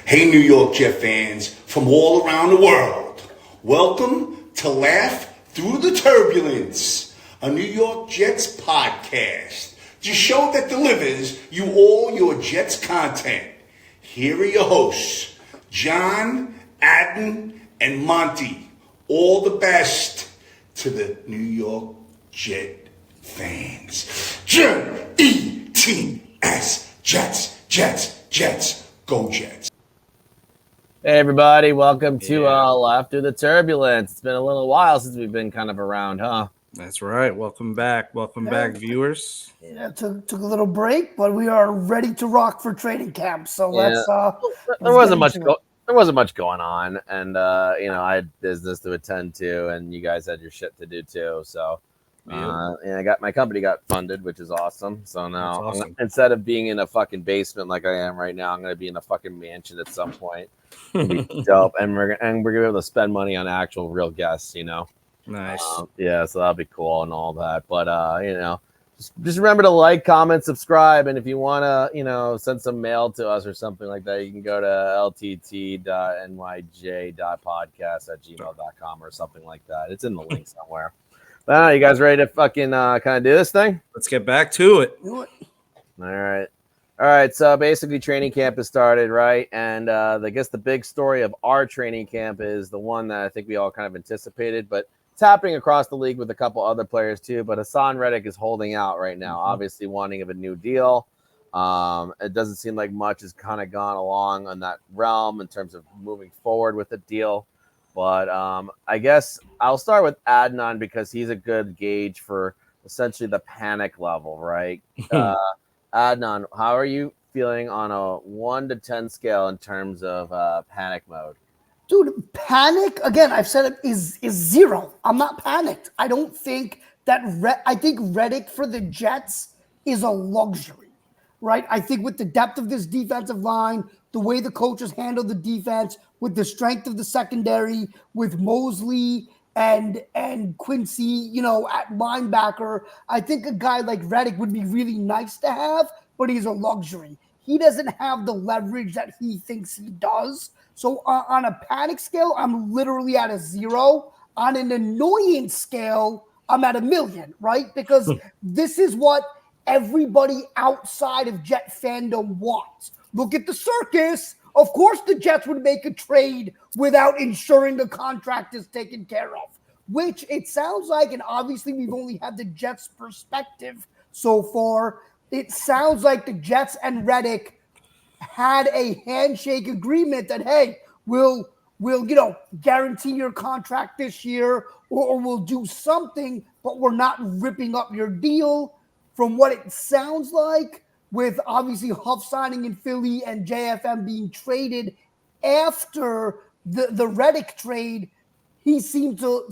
Hey, New York Jet fans from all around the world. Welcome to Laugh Through the Turbulence, a New York Jets podcast, the show that delivers you all your Jets content. Here are your hosts, John, Adden, and Monty. All the best to the New York Jet fans. J-E-T-S, Jets, Jets, Jets, go Jets. Hey everybody, welcome to Laugh Through the Turbulence. It's been a little while since we've been kind of around, huh? That's right. Welcome back. Welcome back, viewers. Yeah, took a little break, but we are ready to rock for training camp. So let's there wasn't much going on, and I had business to attend to, and you guys had your shit to do too. So my company got funded, which is awesome. So now instead of being in a fucking basement like I am right now, I'm gonna be in a fucking mansion at some point. Dope, and we're gonna be able to spend money on actual real guests, Nice. So that'll be cool and all that. But just remember to like, comment, subscribe, and if you want to send some mail to us or something like that, you can go to ltt.nyj.podcast@gmail.com or something like that. It's in the link somewhere. But you guys ready to fucking kind of do this thing? Let's get back to it. All right. So basically, training camp has started, right? And I guess the big story of our training camp is the one that I think we all kind of anticipated, but it's happening across the league with a couple other players too. But Hasson Reddick is holding out right now, obviously wanting of a new deal. It doesn't seem like much has kind of gone along on that realm in terms of moving forward with the deal. But I guess I'll start with Adnan because he's a good gauge for essentially the panic level, right? Adnan, how are you feeling on a 1 to 10 scale in terms of panic mode? Dude, panic, again, I've said it, is 0. I'm not panicked. I don't think that I think Reddick for the Jets is a luxury, right? I think with the depth of this defensive line, the way the coaches handle the defense, with the strength of the secondary, with Mosley and Quincy, at linebacker, I think a guy like Reddick would be really nice to have, but he's a luxury. He doesn't have the leverage that he thinks he does. So on a panic scale, I'm literally at a 0. On an annoyance scale, I'm at 1,000,000, right? Because this is what everybody outside of Jet fandom wants. Look at the circus. Of course, the Jets would make a trade without ensuring the contract is taken care of, which it sounds like, and obviously we've only had the Jets' perspective so far. It sounds like the Jets and Reddick had a handshake agreement that, hey, we'll guarantee your contract this year, or we'll do something, but we're not ripping up your deal. From what it sounds like, with obviously Huff signing in Philly and JFM being traded after the Reddick trade, he seemed to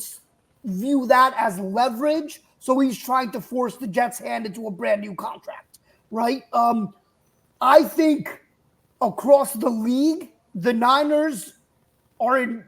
view that as leverage. So he's trying to force the Jets' hand into a brand new contract, right? I think across the league, the Niners are in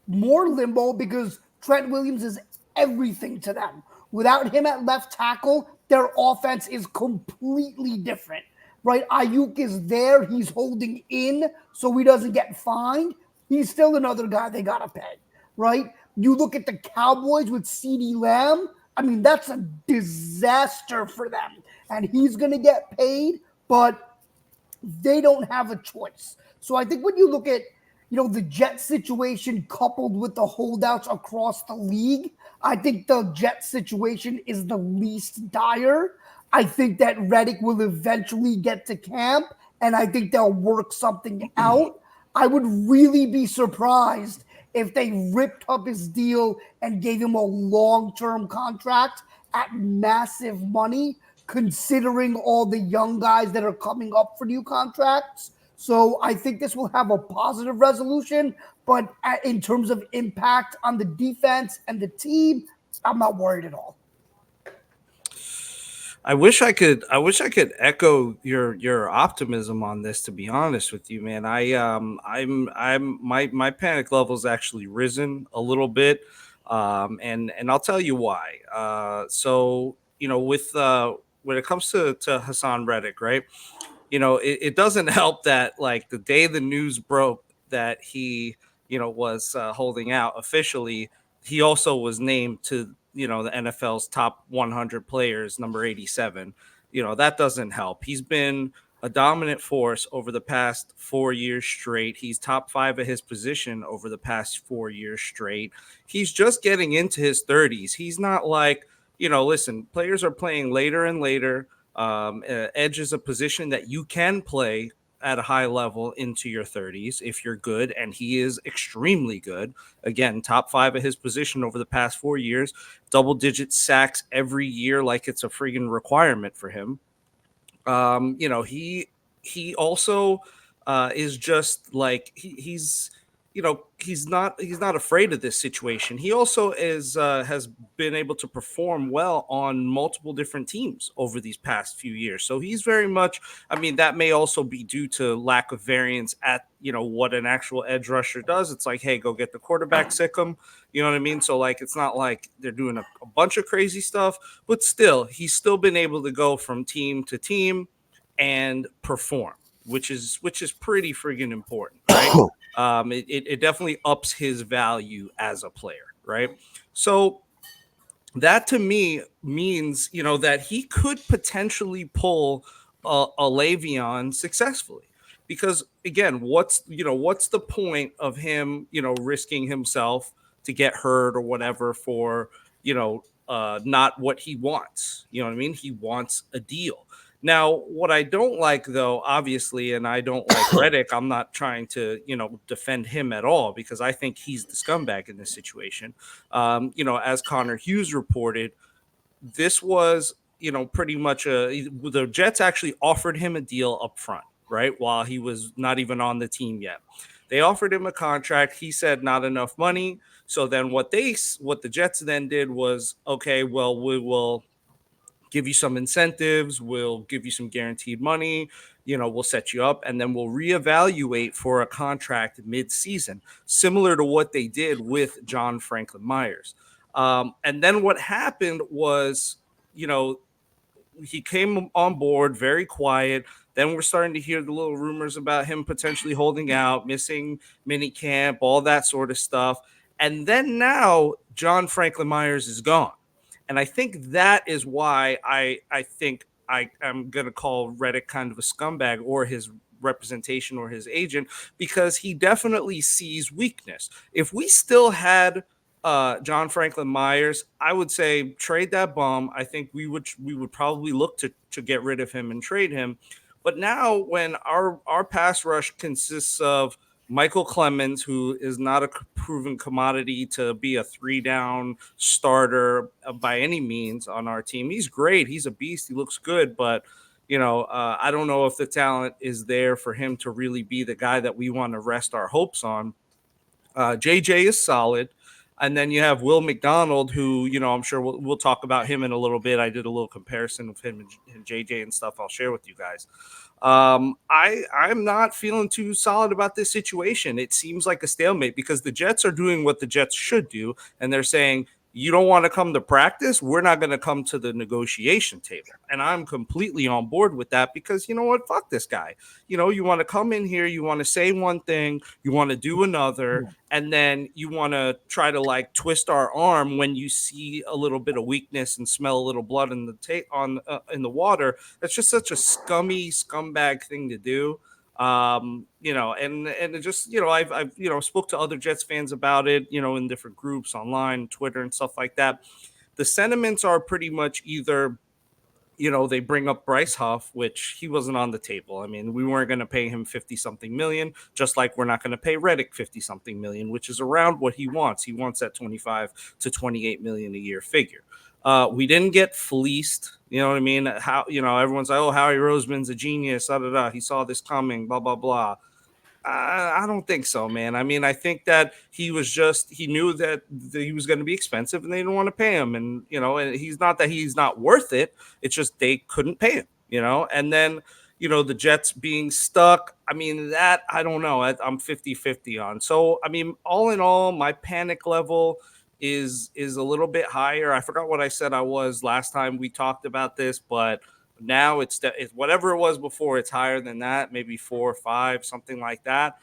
more limbo because Trent Williams is everything to them. Without him at left tackle, their offense is completely different, right? Ayuk is there. He's holding in so he doesn't get fined. He's still another guy they got to pay, right? You look at the Cowboys with CeeDee Lamb. I mean, that's a disaster for them. And he's going to get paid, but they don't have a choice. So I think when you look at, the Jet situation coupled with the holdouts across the league, I think the Jet situation is the least dire. I think that Reddick will eventually get to camp, and I think they'll work something out. I would really be surprised if they ripped up his deal and gave him a long-term contract at massive money, considering all the young guys that are coming up for new contracts. So I think this will have a positive resolution, but in terms of impact on the defense and the team, I'm not worried at all. I wish I could echo your optimism on this, to be honest with you, man. My panic level's actually risen a little bit. And I'll tell you why. So, with when it comes to Hasson Reddick, right? it doesn't help that like the day the news broke that he, was holding out officially, he also was named to, the NFL's top 100 players, number 87. That doesn't help. He's been a dominant force over the past 4 years straight. He's top 5 at his position over the past 4 years straight. He's just getting into his 30s. He's not like, listen, players are playing later and later. Edge is a position that you can play at a high level into your 30s if you're good, and he is extremely good. Again, top 5 at his position over the past 4 years, double-digit sacks every year, like it's a friggin' requirement for him. He also is just like he's not afraid of this situation. He also has been able to perform well on multiple different teams over these past few years. So he's very much, that may also be due to lack of variance at what an actual edge rusher does. It's like, hey, go get the quarterback, sick him. You know what I mean? So like, it's not like they're doing a bunch of crazy stuff, but still, he's still been able to go from team to team and perform, which is pretty friggin' important, right? It definitely ups his value as a player, right? So that to me means, that he could potentially pull a Le'Veon successfully. Because again, what's the point of him, risking himself to get hurt or whatever for, not what he wants. You know what I mean? He wants a deal. Now, what I don't like, though, obviously, and I don't like Reddick, I'm not trying to, defend him at all because I think he's the scumbag in this situation. As Connor Hughes reported, this was, pretty much the Jets actually offered him a deal up front, right? While he was not even on the team yet. They offered him a contract. He said not enough money. So then what the Jets then did was, okay, well, we will give you some incentives, we'll give you some guaranteed money, we'll set you up, and then we'll reevaluate for a contract mid-season, similar to what they did with John Franklin Myers. And then what happened was, he came on board very quiet. Then we're starting to hear the little rumors about him potentially holding out, missing mini camp, all that sort of stuff. And then now John Franklin Myers is gone. And I think that is why I think I am going to call Reddick kind of a scumbag, or his representation or his agent, because he definitely sees weakness. If we still had John Franklin Myers, I would say trade that bum. I think we would probably look to get rid of him and trade him. But now when our pass rush consists of Michael Clemons, who is not a proven commodity to be a 3-down starter by any means on our team. He's great. He's a beast. He looks good. But, I don't know if the talent is there for him to really be the guy that we want to rest our hopes on. JJ is solid. And then you have Will McDonald, who, I'm sure we'll talk about him in a little bit. I did a little comparison of him and JJ and stuff I'll share with you guys. I'm not feeling too solid about this situation. It seems like a stalemate because the Jets are doing what the Jets should do. And they're saying, you don't want to come to practice, we're not going to come to the negotiation table. And I'm completely on board with that because, you know what? Fuck this guy. You want to come in here, you want to say one thing, you want to do another, and then you want to try to like twist our arm when you see a little bit of weakness and smell a little blood in the in the water. That's just such a scumbag thing to do. And it just, I've spoke to other Jets fans about it, in different groups online, Twitter and stuff like that. The sentiments are pretty much either, they bring up Bryce Huff, which he wasn't on the table. I mean, we weren't going to pay him 50 something million, just like we're not going to pay Reddick 50 something million, which is around what he wants. He wants that 25 to 28 million a year figure. We didn't get fleeced. You know what I mean? How, everyone's like, oh, Howie Roseman's a genius. He saw this coming, blah, blah, blah. I don't think so, man. I mean, I think that he knew that he was going to be expensive and they didn't want to pay him. And, and he's not worth it. It's just they couldn't pay him, and then, the Jets being stuck. I mean, that I don't know. I'm 50-50 on. So, I mean, all in all, my panic level is a little bit higher. I forgot what I said I was last time we talked about this, but Now it's whatever it was before. It's higher than that, maybe 4 or 5, something like that.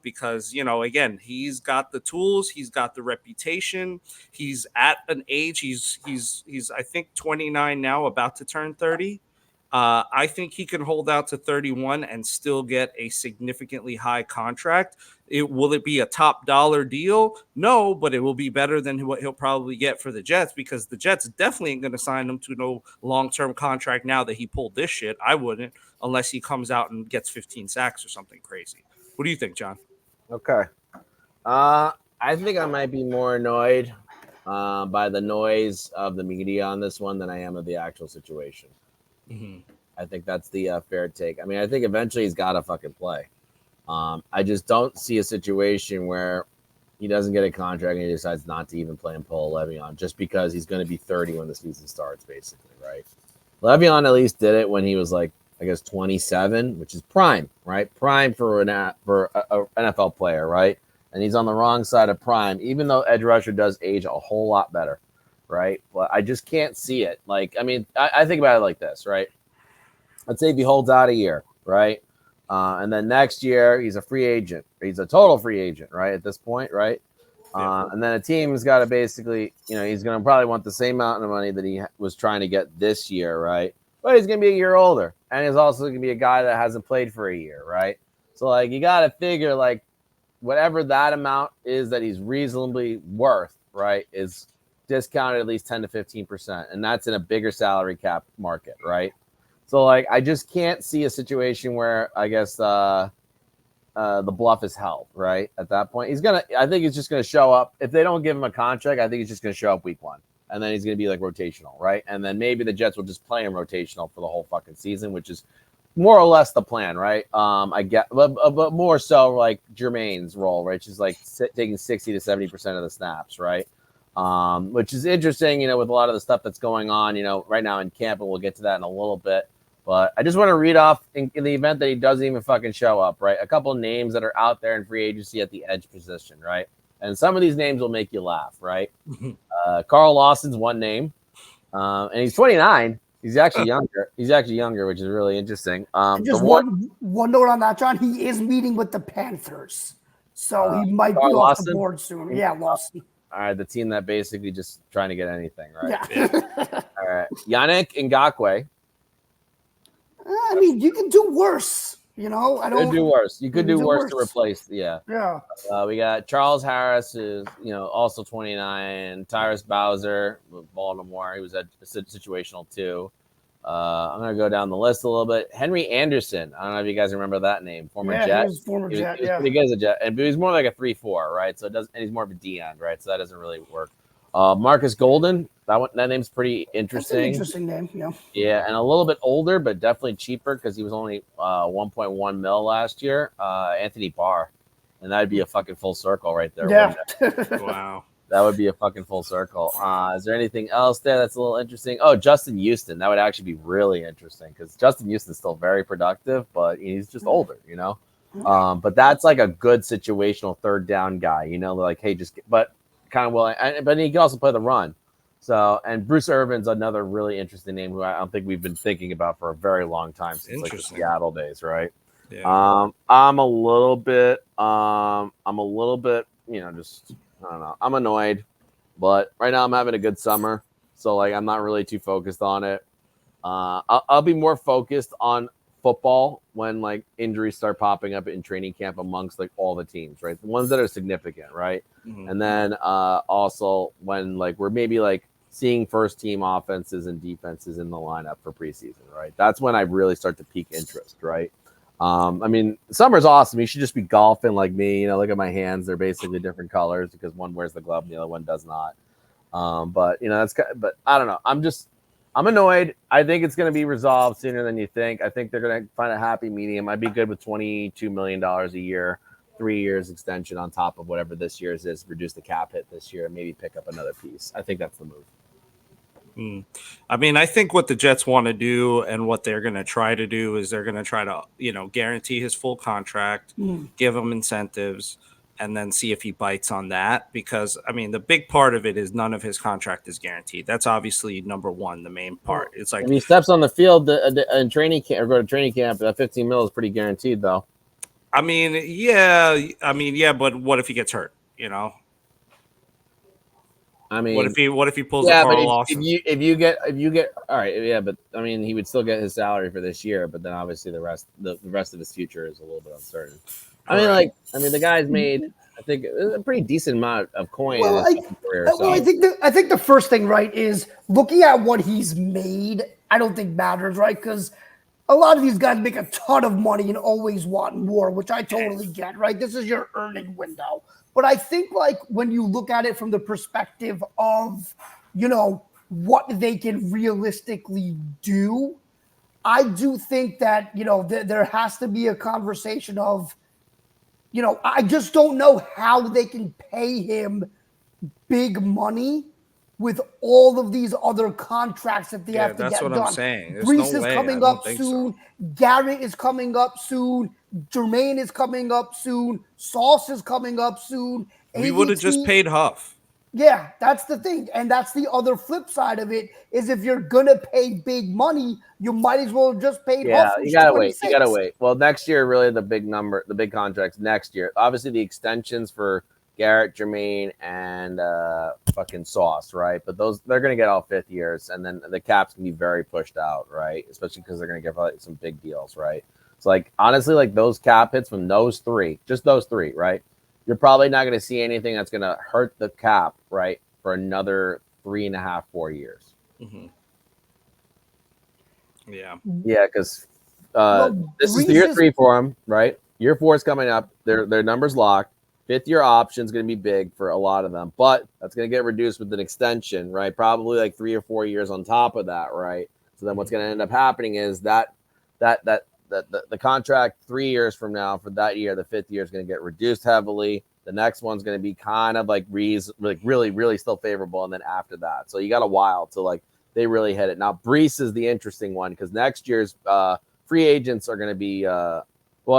Because again, he's got the tools, he's got the reputation, he's at an age. He's I think 29 now, about to turn 30. I think he can hold out to 31 and still get a significantly high contract. Will it be a top dollar deal? No, but it will be better than what he'll probably get for the Jets, because the Jets definitely ain't going to sign him to no long-term contract now that he pulled this shit. I wouldn't, unless he comes out and gets 15 sacks or something crazy. What do you think, John? Okay. I think I might be more annoyed by the noise of the media on this one than I am of the actual situation. Mm-hmm. I think that's the fair take. I mean, I think eventually he's got to fucking play. I just don't see a situation where he doesn't get a contract and he decides not to even play and pull Le'Veon just because he's going to be 30 when the season starts, basically, right? Le'Veon at least did it when he was like, I guess, 27, which is prime, right? Prime for an NFL player, right? And he's on the wrong side of prime, even though edge rusher does age a whole lot better, right? But I just can't see it. Like, I mean, I think about it like this, right? Let's say if he holds out a year, right? And then next year he's a free agent. He's a total free agent, right? At this point, right? And then a team has got to basically, he's going to probably want the same amount of money that he was trying to get this year, right? But he's going to be a year older. And he's also going to be a guy that hasn't played for a year, right? So, like, you got to figure, like, whatever that amount is that he's reasonably worth, right, is discounted at least 10 to 15%. And that's in a bigger salary cap market, right? So, like, I just can't see a situation where I guess the bluff is held, right? At that point, I think he's just going to show up. If they don't give him a contract, I think he's just going to show up week 1. And then he's going to be like rotational, right? And then maybe the Jets will just play him rotational for the whole fucking season, which is more or less the plan, right? I get, but more so like Jermaine's role, right? Which is like taking 60 to 70% of the snaps, right? Which is interesting, with a lot of the stuff that's going on, right now in camp, and we'll get to that in a little bit. But I just want to read off in the event that he doesn't even fucking show up, right? A couple of names that are out there in free agency at the edge position, right? And some of these names will make you laugh, right? Carl Lawson's one name, and he's 29. He's actually younger. Which is really interesting. Just one note on that, John. He is meeting with the Panthers, so he might be off the board soon. Yeah, Lawson. All right, the team that basically just trying to get anything, right? Yeah. All right, Yannick Ngakoue. I mean, you can do worse. I don't. Do worse. You could do worse to replace. Yeah. Yeah. We got Charles Harris, who's also 29. Tyrus Bowser with Baltimore. He was at situational too. I'm gonna go down the list a little bit. Henry Anderson. I don't know if you guys remember that name. Former Jet. He was former Jet. He was pretty good as a Jet, and he's more like a 3-4, right? So it does, and he's more of a D end, right? So that doesn't really work. Marcus Golden. That name's pretty interesting. That's an interesting name, yeah. Yeah, and a little bit older, but definitely cheaper because he was only 1.1 mil last year. Anthony Barr, and that'd be a fucking full circle right there. Yeah. Wow. That would be a fucking full circle. Is there anything else there that's a little interesting? Oh, Justin Houston. That would actually be really interesting because Justin Houston's still very productive, but he's just older, But that's like a good situational third down guy, like, hey, but kind of willing. But he can also play the run. So, and Bruce Irvin's another really interesting name who I don't think we've been thinking about for a very long time since like the Seattle days, right? Yeah. I'm a little bit, just I don't know. I'm annoyed, but right now I'm having a good summer, so like I'm not really too focused on it. I'll be more focused on football when like injuries start popping up in training camp amongst like all the teams, right? The ones that are significant, right? Mm-hmm. And then also when like we're maybe like seeing first team offenses and defenses in the lineup for preseason, right? That's when I really start to pique interest, right? I mean, summer's awesome. You should just be golfing like me. Look at my hands; they're basically different colors because one wears the glove and the other one does not. But that's but I don't know. I'm annoyed. I think it's going to be resolved sooner than you think. I think they're going to find a happy medium. I'd be good with $22 million a year, 3 years extension on top of whatever this year's is. Reduce the cap hit this year and maybe pick up another piece. I think that's the move. I mean, I think what the Jets want to do and what they're going to try to do is they're going to try to, guarantee his full contract, give him incentives, and then see if he bites on that. Because I mean, the big part of it is none of his contract is guaranteed. That's obviously number one, the main part. It's like if he steps on the field in training camp or go to training camp, that 15 mil is pretty guaranteed, though. I mean, yeah, but what if he gets hurt? You know, I mean, what if he pulls a but Carl Lawson? if you get all right, yeah, but I mean, he would still get his salary for this year, but then obviously the rest of his future is a little bit uncertain. I mean, the guy's made, I think, a pretty decent amount of coin in his career. So. Well, I think the first thing, right, is looking at what he's made. I don't think matters, right? Because a lot of these guys make a ton of money and always want more, which I totally get, right? This is your earning window. But I think, like, when you look at it from the perspective of, you know, what they can realistically do, I do think that, you know, there has to be a conversation of, you know, I just don't know how they can pay him big money with all of these other contracts that they have to get done. That's what I'm saying. There's Brees no is way. coming up soon. So. Garrett is coming up soon. Jermaine is coming up soon. Sauce is coming up soon. We would have just paid Huff. Yeah, that's the thing. And that's the other flip side of it is if you're going to pay big money, you might as well just pay Huff. You got to wait. You got to wait. Well, next year, really the big contracts next year. Obviously, the extensions for Garrett, Jermaine, and fucking Sauce, right? But they're going to get all 5th years, and then the cap's going to be very pushed out, right? Especially because they're going to get probably some big deals, right? So, like, honestly, like those cap hits from those three, just those three, right? You're probably not going to see anything that's going to hurt the cap, right, for another 3.5, 4 years. Mm-hmm. Yeah. Yeah, because this is year 3 for them, right? Year 4 is coming up. Their numbers locked. 5th year option is going to be big for a lot of them, but that's going to get reduced with an extension, right? Probably like 3 or 4 years on top of that, right? So then what's going to end up happening is that the contract 3 years from now for that year, the 5th year is going to get reduced heavily. The next one's going to be kind of like really, really still favorable. And then after that, so you got a while to like they really hit it. Now, Brees is the interesting one because next year's free agents are going to be, I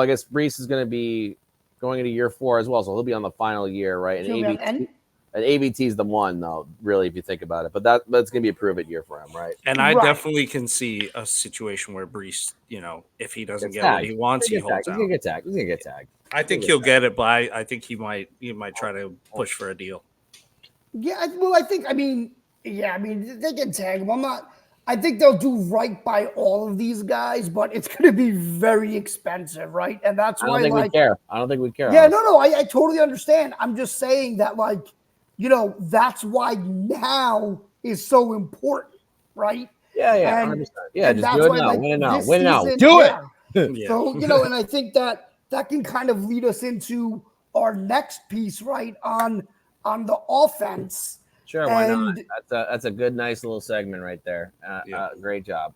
guess Brees is going to be going into year 4 as well. So he'll be on the final year, right? And ABT is the one, though, really, if you think about it. But that's going to be a prove-it year for him, right? And I definitely can see a situation where Brees, you know, if he doesn't get what he wants, he holds out. He's going to get tagged. I think he'll get it, but I think he might try to push for a deal. Yeah, well, I mean, they can tag him. I think they'll do right by all of these guys, but it's going to be very expensive, right? And that's why I don't think we care. I don't think we care. Yeah, no, I totally understand. I'm just saying that, like, you know, that's why now is so important, right? Yeah, and, 100%. Yeah, and just do it now. Like, win it now. Win now. Season, do it. Yeah. So, you know, and I think that can kind of lead us into our next piece, right, on the offense. Sure, why not? That's a good, nice little segment right there. Great job.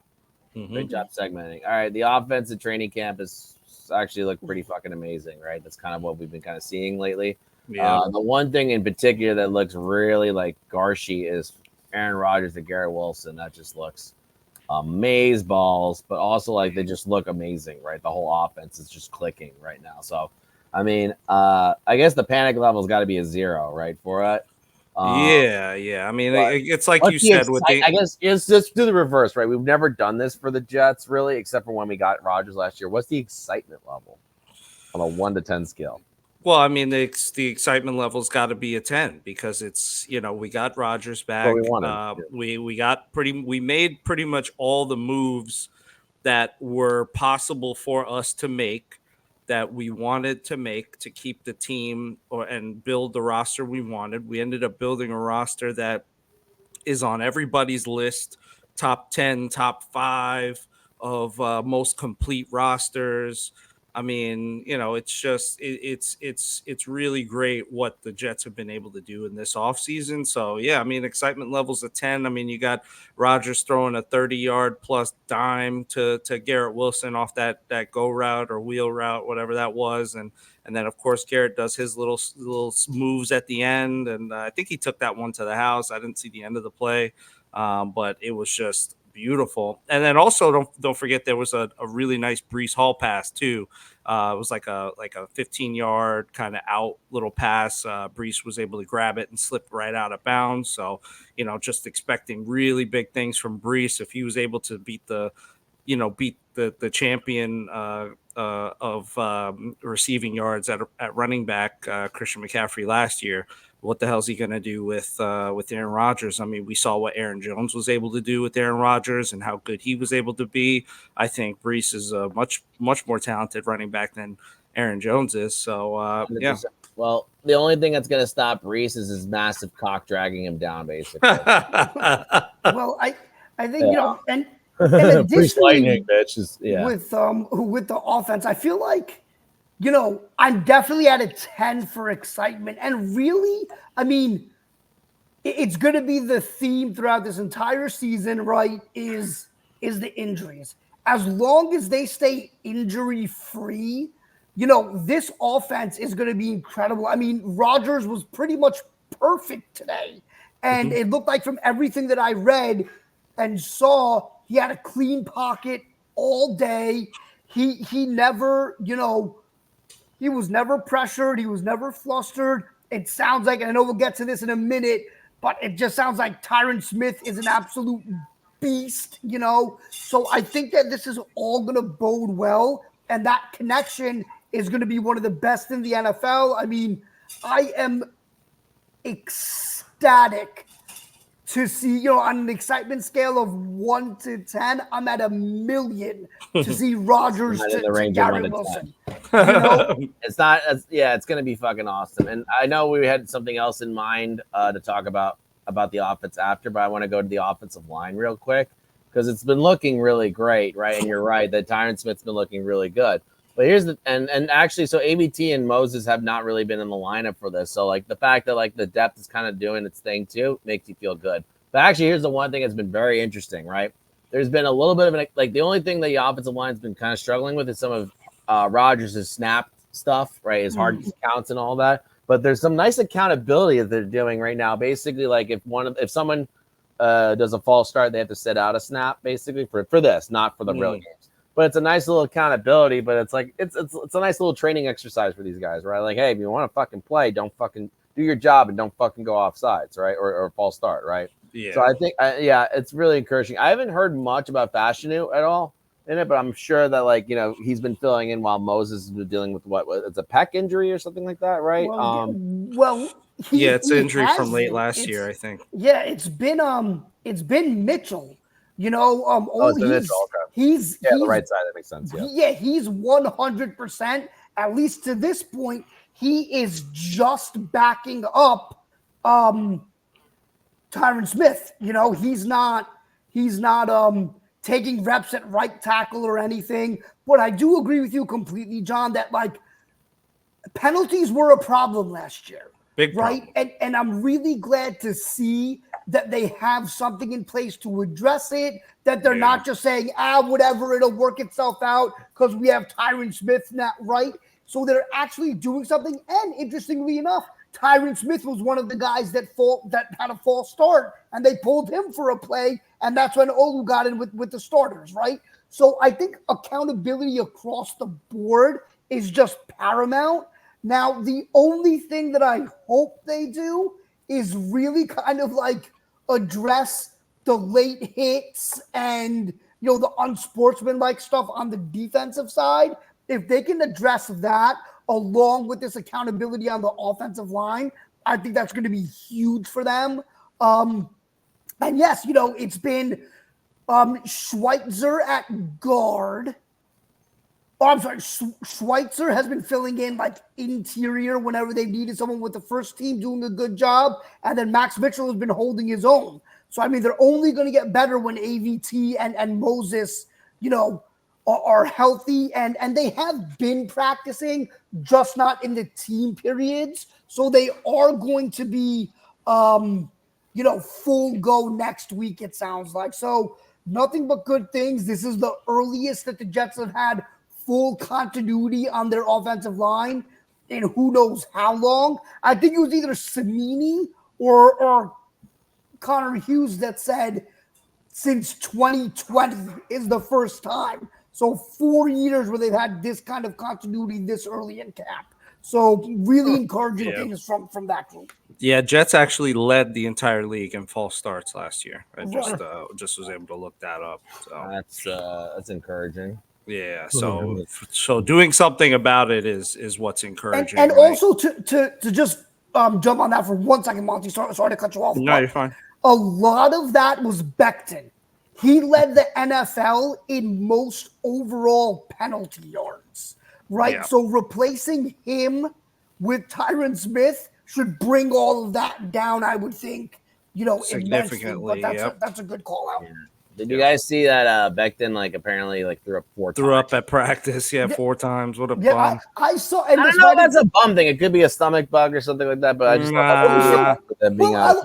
Mm-hmm. Great job segmenting. All right, the offense at training camp is actually look pretty fucking amazing, right? That's kind of what we've been kind of seeing lately. Yeah. The one thing in particular that looks really like Garshy is Aaron Rodgers and Garrett Wilson. That just looks amaze balls, but also like they just look amazing, right? The whole offense is just clicking right now. So, I mean, I guess the panic level's got to be a 0, right, for it. Yeah. I mean, it's like you said. I guess it's just do the reverse, right? We've never done this for the Jets, really, except for when we got Rodgers last year. What's the excitement level on a 1 to 10 scale? Well, I mean, the excitement level's got to be a 10 because it's, you know, we got Rodgers back. We made pretty much all the moves that were possible for us to make, that we wanted to make to keep the team and build the roster we wanted. We ended up building a roster that is on everybody's list, top 10, top 5 of most complete rosters. I mean, you know, it's just it's really great what the Jets have been able to do in this offseason. So, yeah, I mean, excitement levels of 10. I mean, you got Rodgers throwing a 30-yard plus dime to Garrett Wilson off that go route or wheel route, whatever that was. And then, of course, Garrett does his little moves at the end. And I think he took that one to the house. I didn't see the end of the play, but it was just beautiful. And then also don't forget there was a really nice Brees Hall pass too It was like a 15-yard kind of out little pass. Brees was able to grab it and slip right out of bounds. So, just expecting really big things from Brees if he was able to beat the champion of receiving yards at running back, Christian McCaffrey last year. What the hell is he going to do with Aaron Rodgers? I mean, we saw what Aaron Jones was able to do with Aaron Rodgers and how good he was able to be. I think Brees is a much more talented running back than Aaron Jones is. So, yeah. Well, the only thing that's going to stop Brees is his massive cock dragging him down, basically. Well, I think, and additionally, with the offense, I feel like, I'm definitely at a 10 for excitement. And really, I mean, it's going to be the theme throughout this entire season, right, is the injuries. As long as they stay injury-free, this offense is going to be incredible. I mean, Rodgers was pretty much perfect today. And it looked like from everything that I read and saw, he had a clean pocket all day. He never, he was never pressured. He was never flustered. It sounds like, and I know we'll get to this in a minute, but it just sounds like Tyron Smith is an absolute beast, So I think that this is all going to bode well, and that connection is going to be one of the best in the NFL. I mean, I am ecstatic to see, on an excitement scale of 1 to 10, I'm at 1,000,000 to see Rodgers to Garrett Wilson. It's not, it's going to be fucking awesome. And I know we had something else in mind to talk about the offense after, but I want to go to the offensive line real quick because it's been looking really great, right? And you're right that Tyron Smith's been looking really good. But here's and actually, so ABT and Moses have not really been in the lineup for this. So like the fact that like the depth is kind of doing its thing too makes you feel good. But actually, here's the one thing that's been very interesting, right? There's been a little bit of the only thing that the offensive line's been kind of struggling with is some of Rodgers' snap stuff, right? His hard counts and all that. But there's some nice accountability that they're doing right now. Basically, like if someone does a false start, they have to sit out a snap, basically for this, not for the real games. But it's a nice little accountability. But it's like it's a nice little training exercise for these guys, right? Like, hey, if you want to fucking play, don't fucking do your job and don't fucking go off sides, right? Or false start, right? Yeah. So I think, it's really encouraging. I haven't heard much about Fashanu at all in it, but I'm sure that he's been filling in while Moses has been dealing with it's a pec injury or something like that, right? It's an injury from late last year, I think. Yeah, it's been Mitchell. Mitchell. Okay. He's the right side. That makes sense. Yeah, he's 100%. At least to this point, he is just backing up Tyron Smith. He's not taking reps at right tackle or anything. But I do agree with you completely, John, that penalties were a problem last year. Big problem. Right? And I'm really glad to see that they have something in place to address it, that they're not just saying, whatever, it'll work itself out because we have Tyron Smith now, right? So they're actually doing something. And interestingly enough, Tyron Smith was one of the guys that had a false start, and they pulled him for a play, and that's when Olu got in with the starters, right? So I think accountability across the board is just paramount. Now, the only thing that I hope they do is really kind of address the late hits and, the unsportsmanlike stuff on the defensive side. If they can address that along with this accountability on the offensive line, I think that's going to be huge for them. And yes, it's been Schweitzer at guard. Oh, I'm sorry. Schweitzer has been filling in interior whenever they've needed someone with the first team doing a good job. And then Max Mitchell has been holding his own. So, I mean, they're only going to get better when AVT and Moses, are healthy. And they have been practicing, just not in the team periods. So they are going to be, full go next week, it sounds like. So nothing but good things. This is the earliest that the Jets have had full continuity on their offensive line in who knows how long. I think it was either Samini or Connor Hughes that said since 2020 is the first time. So 4 years where they've had this kind of continuity this early in camp. So really encouraging things from that group. Yeah, Jets actually led the entire league in false starts last year. I just was able to look that up. So That's encouraging. Yeah, so doing something about it is what's encouraging. And also to just jump on that for 1 second, Monty. Sorry to cut you off. No, you're fine. A lot of that was Becton. He led the NFL in most overall penalty yards, right? Yeah. So replacing him with Tyron Smith should bring all of that down, I would think, significantly. Immensely, but that's a good call out. Yeah. Did you guys see that Becton apparently threw up 4 times? Threw up at practice, 4 times. What a bum. I saw. And I don't know if that's a bum thing. It could be a stomach bug or something like that. But I just thought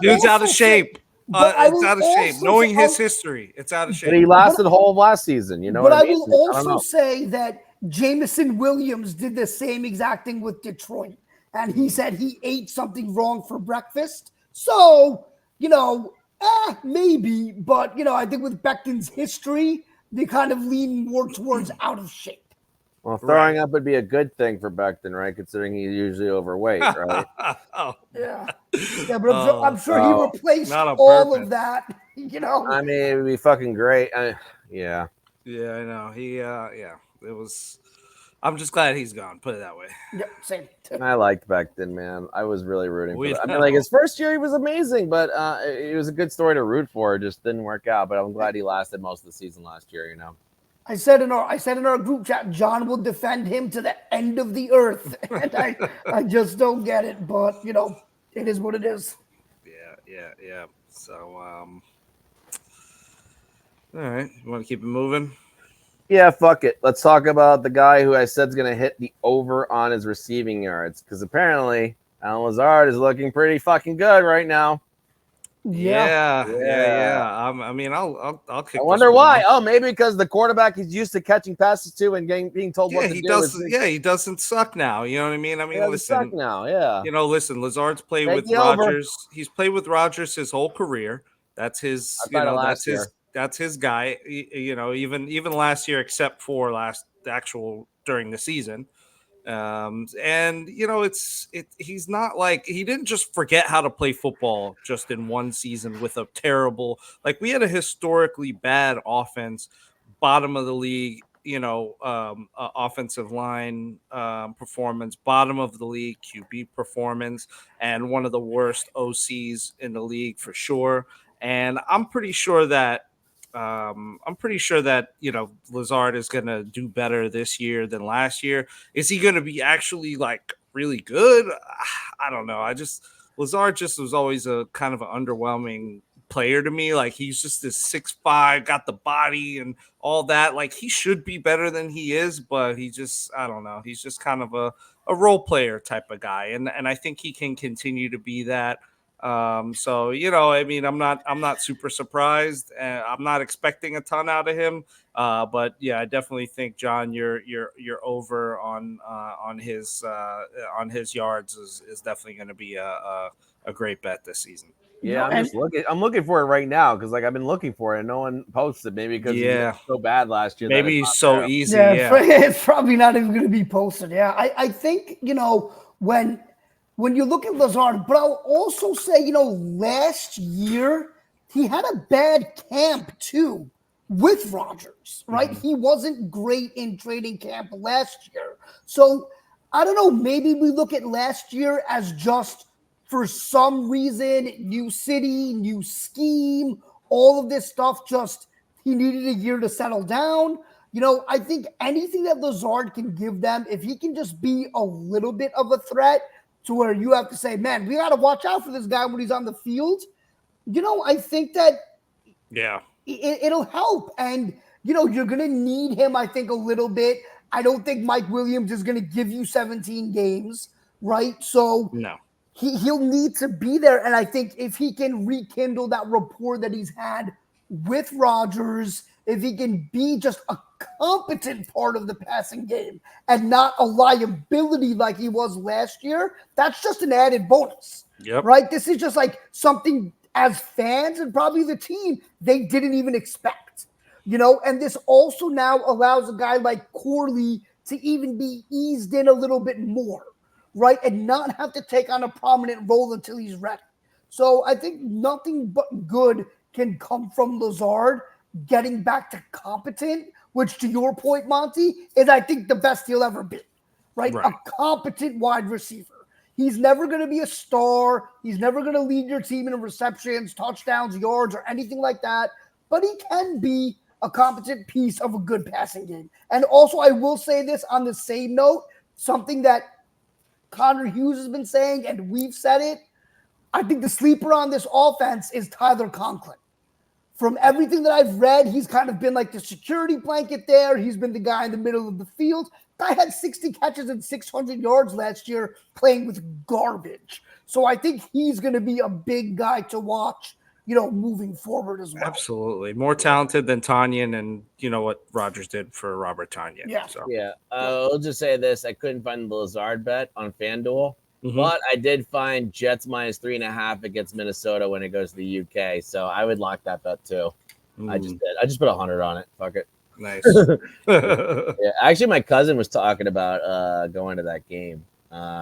dude's out of shape. It's out of shape. Knowing his history, it's out of shape. But he lasted the whole of last season. You know. But what I will also say that Jameson Williams did the same exact thing with Detroit, and he said he ate something wrong for breakfast. So maybe, but I think with Becton's history, they kind of lean more towards out of shape. Well, throwing up would be a good thing for Becton, right? Considering he's usually overweight, right? Yeah, but I'm sure he replaced all of that. I mean, it would be fucking great. Yeah. Yeah, I know. It was. I'm just glad he's gone. Put it that way. Yeah, same. I liked Becton, man. I was really rooting for that. I mean, his first year he was amazing, but it was a good story to root for. It just didn't work out. But I'm glad he lasted most of the season last year. I said in our group chat, John will defend him to the end of the earth, and I just don't get it. But it is what it is. Yeah. So, all right, you want to keep it moving? Yeah, fuck it. Let's talk about the guy who I said is going to hit the over on his receiving yards, because apparently Alan Lazard is looking pretty fucking good right now. Yeah. I mean, I'll kick. I wonder why. Oh, maybe because the quarterback is used to catching passes to and being told what to do. He doesn't suck now. You know what I mean? I mean, listen. Suck now, yeah. Listen. Lazard's played with Rodgers. He's played with Rodgers his whole career. That's his. That's his guy. Even last year, except for during the season. He's not like he didn't just forget how to play football just in one season with a terrible, we had a historically bad offense, bottom of the league, offensive line performance, bottom of the league QB performance, and one of the worst OCs in the league for sure. And I'm pretty sure that Lazard is going to do better this year than last year. Is he going to be actually really good? I don't know. Lazard just was always a kind of an underwhelming player to me. He's just this 6'5", got the body and all that. He should be better than he is, but I don't know. He's just kind of a role player type of guy. And I think he can continue to be that. I'm not super surprised. I'm not expecting a ton out of him. But yeah, I definitely think, John, you're over on his yards is definitely going to be a great bet this season. Yeah, I'm looking for it right now because I've been looking for it and no one posted. Maybe because he was so bad last year. Maybe he's so easy. Yeah, it's probably not even going to be posted. Yeah, I think when you look at Lazard, but I'll also say, last year he had a bad camp too with Rodgers, right? Mm-hmm. He wasn't great in training camp last year. So I don't know, maybe we look at last year as just for some reason, new city, new scheme, all of this stuff, just he needed a year to settle down. I think anything that Lazard can give them, if he can just be a little bit of a threat, to where you have to say, man, we got to watch out for this guy when he's on the field. I think that it'll help. And, you're going to need him, I think, a little bit. I don't think Mike Williams is going to give you 17 games, right? So no, he'll need to be there. And I think if he can rekindle that rapport that he's had with Rodgers, if he can be just a competent part of the passing game and not a liability like he was last year, that's just an added bonus. Yep. Right? This is just something as fans and probably the team they didn't even expect. And this also now allows a guy like Corley to even be eased in a little bit more, right? And not have to take on a prominent role until he's ready. So I think nothing but good can come from Lazard getting back to competent, which to your point, Monty, is I think the best he'll ever be, right? A competent wide receiver. He's never going to be a star. He's never going to lead your team in receptions, touchdowns, yards, or anything like that. But he can be a competent piece of a good passing game. And also, I will say this on the same note, something that Connor Hughes has been saying, and we've said it. I think the sleeper on this offense is Tyler Conklin. From everything that I've read, he's kind of been like the security blanket there. He's been the guy in the middle of the field. Guy had 60 catches and 600 yards last year playing with garbage. So I think he's going to be a big guy to watch, moving forward as well. Absolutely. More talented than Tanyan, and you know what Rodgers did for Robert Tanyan. Yeah. So. Yeah. I'll just say this. I couldn't find the Lazard bet on FanDuel. But I did find Jets minus 3.5 against Minnesota when it goes to the UK. So I would lock that bet too. I just did. I just put 100 on it. Fuck it. Nice. Yeah. Actually, my cousin was talking about going to that game.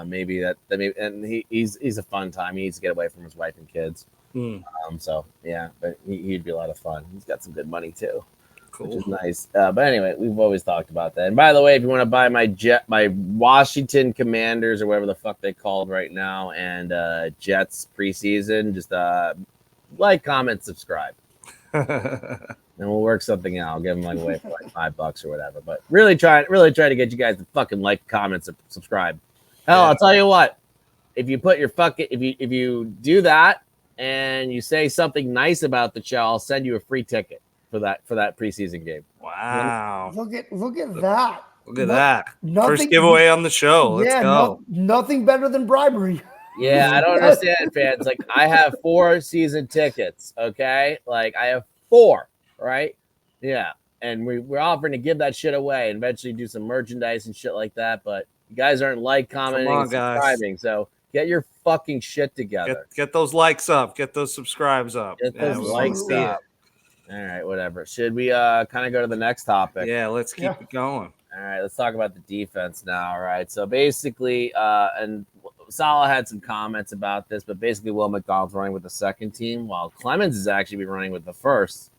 Maybe and he's a fun time. He needs to get away from his wife and kids. So yeah, but he'd be a lot of fun. He's got some good money too. Cool. Which is nice. But anyway, we've always talked about that. And by the way, if you want to buy my Washington Commanders or whatever the fuck they called right now, and Jets preseason, just like, comment, subscribe, and we'll work something out. I'll give them away for like $5 or whatever. But really try to get you guys to fucking like, comment, subscribe. Hell, I'll tell you what. If you put your if you do that and you say something nice about the show, I'll send you a free ticket for that preseason game. Wow. Look at that. Look at that. Nothing, first giveaway on the show. Let's go. Nothing better than bribery. Yeah, I don't understand, fans. Like, I have 4 season tickets, okay? Like, I have 4, right? Yeah. And we're offering to give that shit away and eventually do some merchandise and shit like that. But you guys aren't commenting, and subscribing. Guys. So get your fucking shit together. Get those likes up. Get those subscribes up. Get those likes up. All right, whatever. Should we kind of go to the next topic? Yeah, let's keep it going. All right, let's talk about the defense now. All right, so basically, and Salah had some comments about this, but basically Will McDonald's running with the second team, while Clemons is actually be running with the first,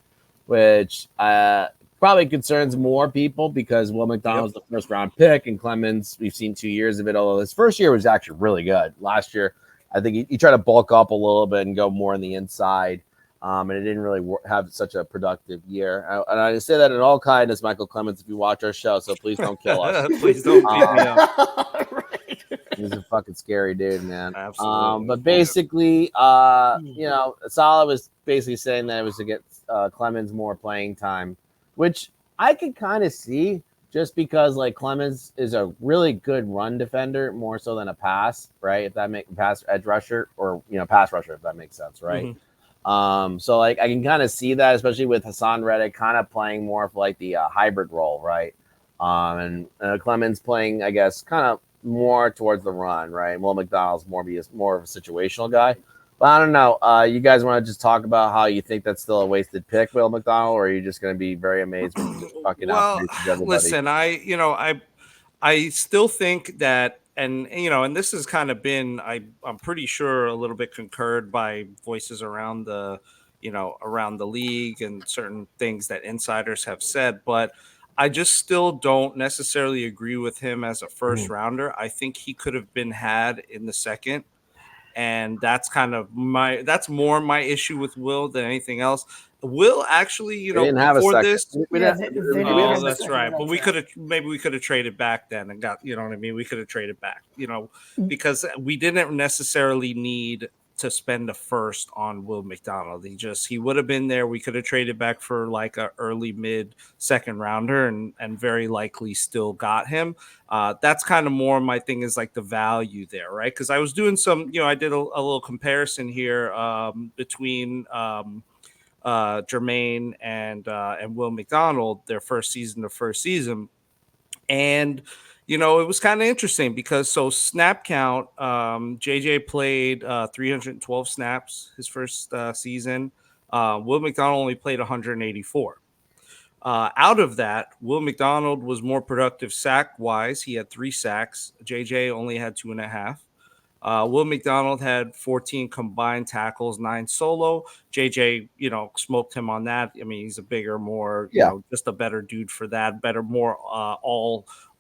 which probably concerns more people because Will McDonald was the first round pick, and Clemons, we've seen 2 years of it, although his first year was actually really good. Last year, I think he tried to bulk up a little bit and go more on the inside. And it didn't really have such a productive year. And I say that in all kindness, Michael Clemons, if you watch our show, so please don't kill us. Please don't beat me up. He's a fucking scary dude, man. Absolutely. But basically, Salah was basically saying that it was to get Clemons more playing time, which I could kind of see just because, like, Clemons is a really good run defender, more so than a pass, right? If that makes pass edge rusher or, pass rusher, if that makes sense, right? Mm-hmm. So like I can kind of see that, especially with Hasson Reddick kind of playing more of like the hybrid role, right? And Clemons playing, I guess, kind of more towards the run, right? Will McDonald's more of a situational guy. But I don't know. You guys want to just talk about how you think that's still a wasted pick, Will McDonald, or are you just going to be very amazed when you fucking outpaces everybody? Listen, I still think that. And this has kind of been, I'm pretty sure, a little bit concurred by voices around the league and certain things that insiders have said. But I just still don't necessarily agree with him as a first rounder. I think he could have been had in the second. And that's that's more my issue with Will than anything else. Will actually, before this, that's right. But we could have traded back then and got, what I mean? We could have traded back, because we didn't necessarily need to spend a first on Will McDonald. He would have been there. We could have traded back for like a early mid second rounder and very likely still got him. That's kind of more my thing is like the value there, right? Because I was doing some, I did a little comparison here between Jermaine and Will McDonald, their first season. And, it was kind of interesting because snap count, JJ played 312 snaps his first season. Will McDonald only played 184. Out of that, Will McDonald was more productive sack-wise. He had 3 sacks. JJ only had 2.5. Will McDonald had 14 combined tackles, 9 solo. JJ, smoked him on that. I mean, he's a bigger, more, just a better dude for that. Better, more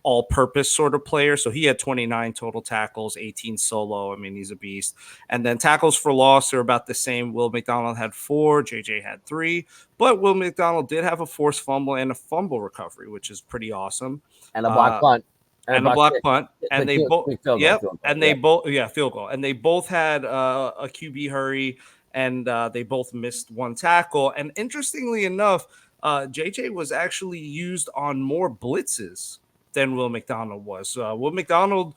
all-purpose sort of player. So he had 29 total tackles, 18 solo. I mean, he's a beast. And then tackles for loss are about the same. Will McDonald had 4. JJ had 3. But Will McDonald did have a forced fumble and a fumble recovery, which is pretty awesome. And a block punt. And a block punt, and they both, field goal, and they both had a QB hurry, and they both missed 1 tackle. And interestingly enough, JJ was actually used on more blitzes than Will McDonald was. Will McDonald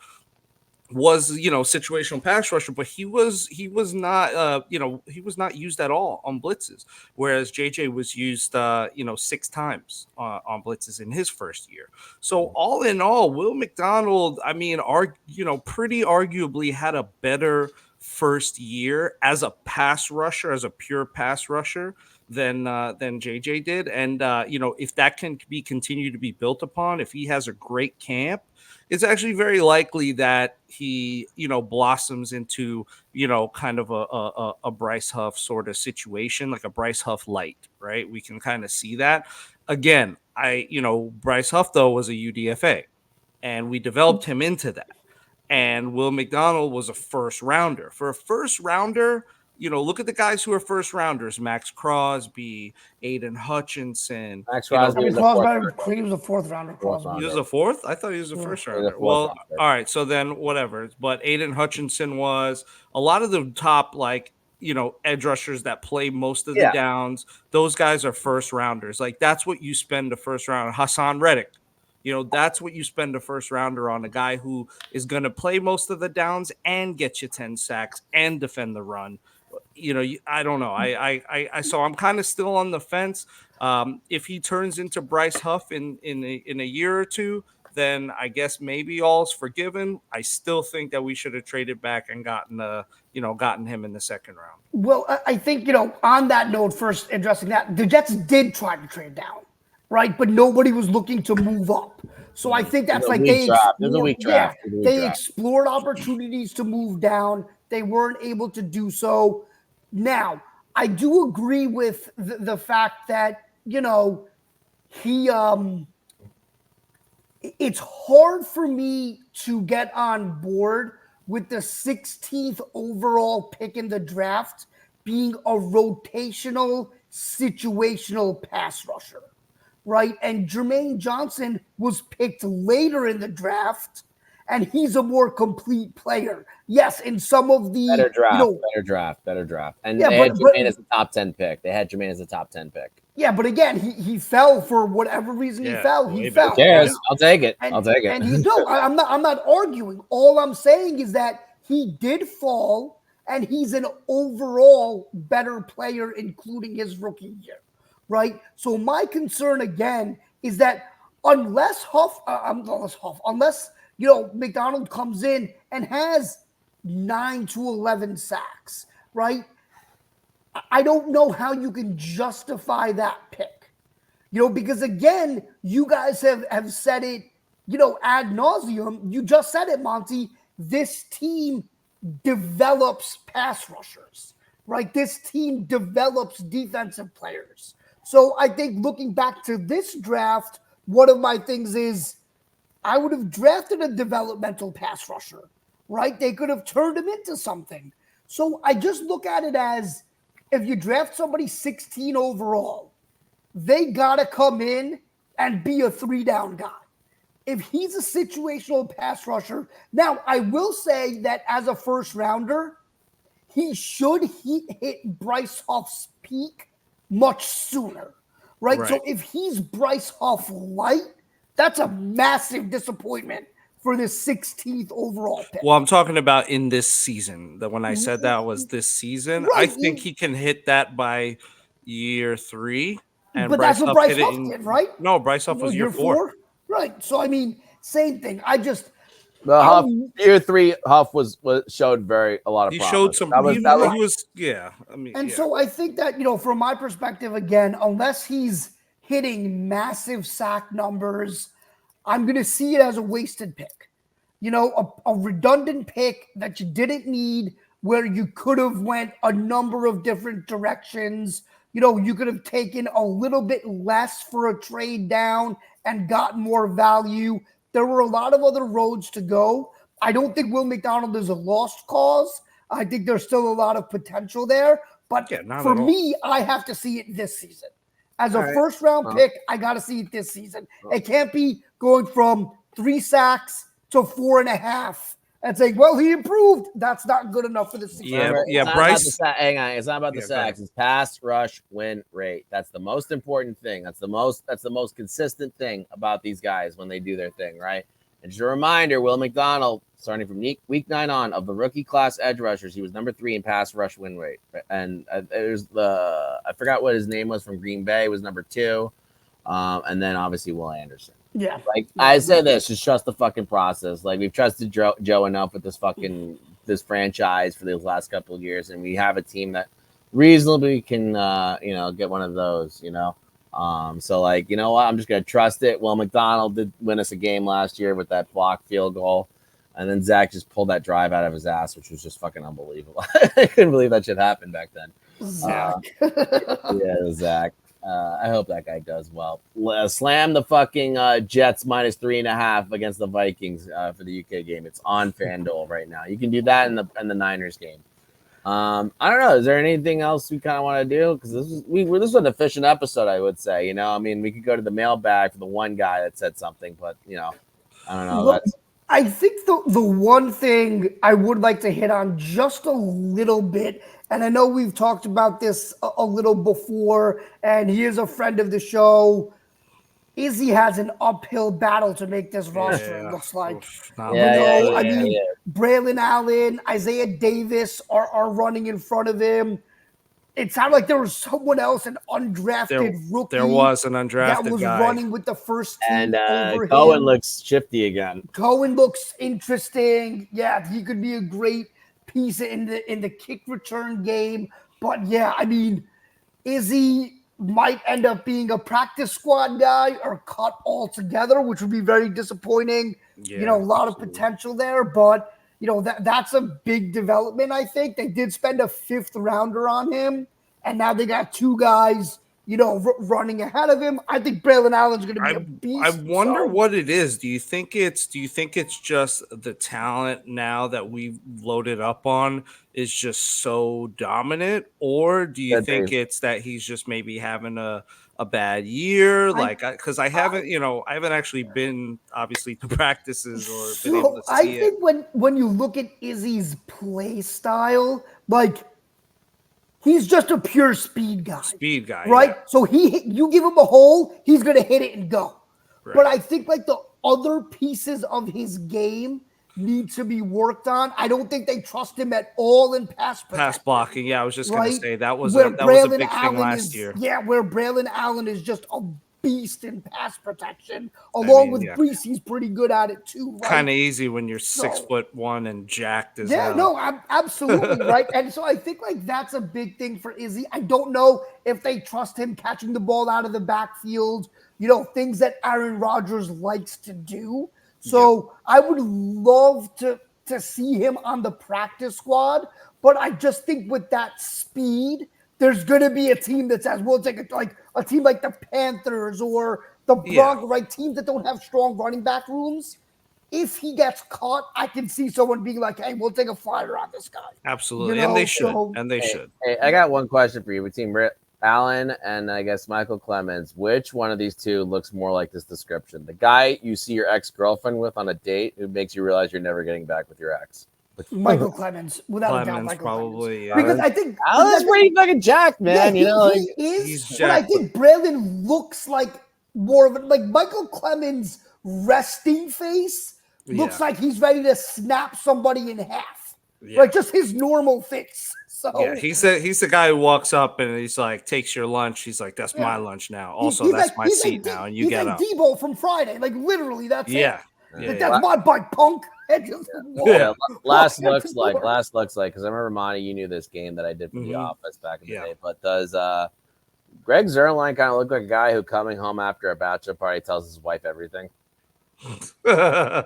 was situational pass rusher, but he was not he was not used at all on blitzes, whereas JJ was used 6 times on blitzes in his first year. So all in all, Will McDonald, I mean, pretty arguably had a better first year as a pass rusher, as a pure pass rusher than JJ did. And if that can be continued to be built upon, if he has a great camp, it's actually very likely that he, blossoms into, kind of a Bryce Huff sort of situation, like a Bryce Huff light, right? We can kind of see that. Again, Bryce Huff, though, was a UDFA, and we developed him into that. And Will McDonald was a first rounder. For a first rounder, look at the guys who are first rounders: Max Crosby, Aiden Hutchinson. Max Crosby was a 4th rounder. He was a 4th? I thought he was a first rounder. Well, all right. So then whatever. But Aiden Hutchinson was a lot of the top, edge rushers that play most of the downs. Those guys are first rounders. Like, that's what you spend a first rounder. Hasson Reddick. That's what you spend a first rounder on, a guy who is going to play most of the downs and get you 10 sacks and defend the run. I don't know. So I'm kind of still on the fence. If he turns into Bryce Huff in a year or two, then I guess maybe all's forgiven. I still think that we should have traded back and gotten him in the second round. Well, I think, on that note, first addressing that, the Jets did try to trade down, right? But nobody was looking to move up. So I think that's like they explored opportunities to move down. They weren't able to do so. Now, I do agree with the fact that, it's hard for me to get on board with the 16th overall pick in the draft being a rotational, situational pass rusher, right? And Jermaine Johnson was picked later in the draft, and he's a more complete player. Yes, in some of the better draft. And they had Jermaine as a top 10 pick. Yeah, but again, he fell for whatever reason. He fell. He fell. Who cares? I'll take it. I'll take it. And I'm not arguing. All I'm saying is that he did fall, and he's an overall better player, including his rookie year, right? So my concern again is that unless McDonald comes in and has 9 to 11 sacks, right? I don't know how you can justify that pick, because again, you guys have said it, ad nauseum. You just said it, Monty. This team develops pass rushers, right? This team develops defensive players. So I think looking back to this draft, one of my things is I would have drafted a developmental pass rusher, right? They could have turned him into something. So I just look at it as if you draft somebody 16 overall, they got to come in and be a 3-down guy. If he's a situational pass rusher, now I will say that as a first rounder, he should hit Bryce Huff's peak much sooner, right? So if he's Bryce Huff light, that's a massive disappointment for the 16th overall pick. Well, I'm talking about in this season. That when I said that was this season, right. I think he can hit that by year 3. And but Bryce that's what Bryce Huff did, right? No, Bryce Huff was year 4. Right. So, I mean, same thing. Year 3, Huff showed a lot of he promise. Showed some. So I think that, from my perspective, again, unless he's hitting massive sack numbers, I'm going to see it as a wasted pick. You know, a redundant pick that you didn't need, where you could have went a number of different directions. You know, you could have taken a little bit less for a trade down and gotten more value. There were a lot of other roads to go. I don't think Will McDonald is a lost cause. I think there's still a lot of potential there. But for me, I have to see it this season. As a first-round pick, I got to see it this season. It can't be going from 3 sacks to 4.5 and saying, well, he improved. That's not good enough for the season. Yeah, Bryce. Hang on. It's not about the sacks. It's pass rush win rate. That's the most important thing. That's the most consistent thing about these guys when they do their thing, right? And just a reminder, Will McDonald, starting from week 9 on, of the rookie class edge rushers, he was number 3 in pass rush win rate. And there's I forgot what his name was from Green Bay, was number 2. And then obviously Will Anderson. Yeah. Like I say this, just trust the fucking process. Like we've trusted Joe enough with this franchise for these last couple of years, and we have a team that reasonably can get one of those, So like, you know what? I'm just gonna trust it. Well, McDonald did win us a game last year with that blocked field goal, and then Zach just pulled that drive out of his ass, which was just fucking unbelievable. I couldn't believe that shit happened back then. Zach. Zach. I hope that guy does well. Slam the fucking Jets minus 3.5 against the Vikings for the UK game. It's on FanDuel right now. You can do that in the Niners game. I don't know. Is there anything else we kind of want to do? Because this was an efficient episode, I would say. I mean, we could go to the mailbag for the one guy that said something, but I don't know. Look, I think the one thing I would like to hit on just a little bit, and I know we've talked about this a little before, and he is a friend of the show. Izzy has an uphill battle to make this roster, it looks like. I mean, Braylon Allen, Isaiah Davis are running in front of him. It sounded like there was someone else, an undrafted rookie. There was an undrafted that was guy running with the first team over Cohen him. looks shifty again. Cohen looks interesting. Yeah, he could be a great piece in the kick return game. But yeah, I mean, Izzy might end up being a practice squad guy or cut altogether, which would be very disappointing. Yeah, a lot of potential there, but that's a big development. I think they did spend a 5th rounder on him, and now they got 2 guys, running ahead of him. I think Braylon Allen's going to be a beast. I wonder what it is. Do you think it's just the talent now that we've loaded up on is just so dominant, or do you think it's that he's just maybe having a bad year? Because I haven't actually been obviously to practices or been able to see I think when you look at Izzy's play style, he's just a pure speed guy. Right? Yeah. So you give him a hole, he's going to hit it and go. Right. But I think the other pieces of his game need to be worked on. I don't think they trust him at all in pass blocking. Yeah, I was just going to say that was a big thing last year. Yeah, where Braylon Allen is just a beast in pass protection. Along with Brees, he's pretty good at it too. Right? Kind of easy when you're 6'1" and jacked as hell. Yeah, no, absolutely right. And so I think that's a big thing for Izzy. I don't know if they trust him catching the ball out of the backfield. Things that Aaron Rodgers likes to do. So I would love to see him on the practice squad, but I just think with that speed, there's going to be a team that says, we'll take a team like the Panthers or the Broncos, right? Teams that don't have strong running back rooms. If he gets caught, I can see someone being like, hey, we'll take a flyer on this guy. Absolutely. And they should. Hey, I got one question for you between Allen and I guess Michael Clemons. Which one of these two looks more like this description? The guy you see your ex-girlfriend with on a date who makes you realize you're never getting back with your ex. Michael Clemons, without a doubt. Michael probably, Clemons. Because I think Allen's pretty fucking jacked, man. He is. He's but jacked. I think Braylon looks like more of Michael Clemons' resting face looks like he's ready to snap somebody in half. Yeah. Like just his normal face. So he's the guy who walks up and he's like, takes your lunch. He's like, that's my lunch now. Also, that's my seat now. And you get up. He's like Debo from Friday. Like literally, that's it. That's my bike, punk. Last looks like because I remember Monty, you knew this game that I did for the office back in the day. But Greg Zerline kind of looked like a guy who coming home after a bachelor party tells his wife everything. I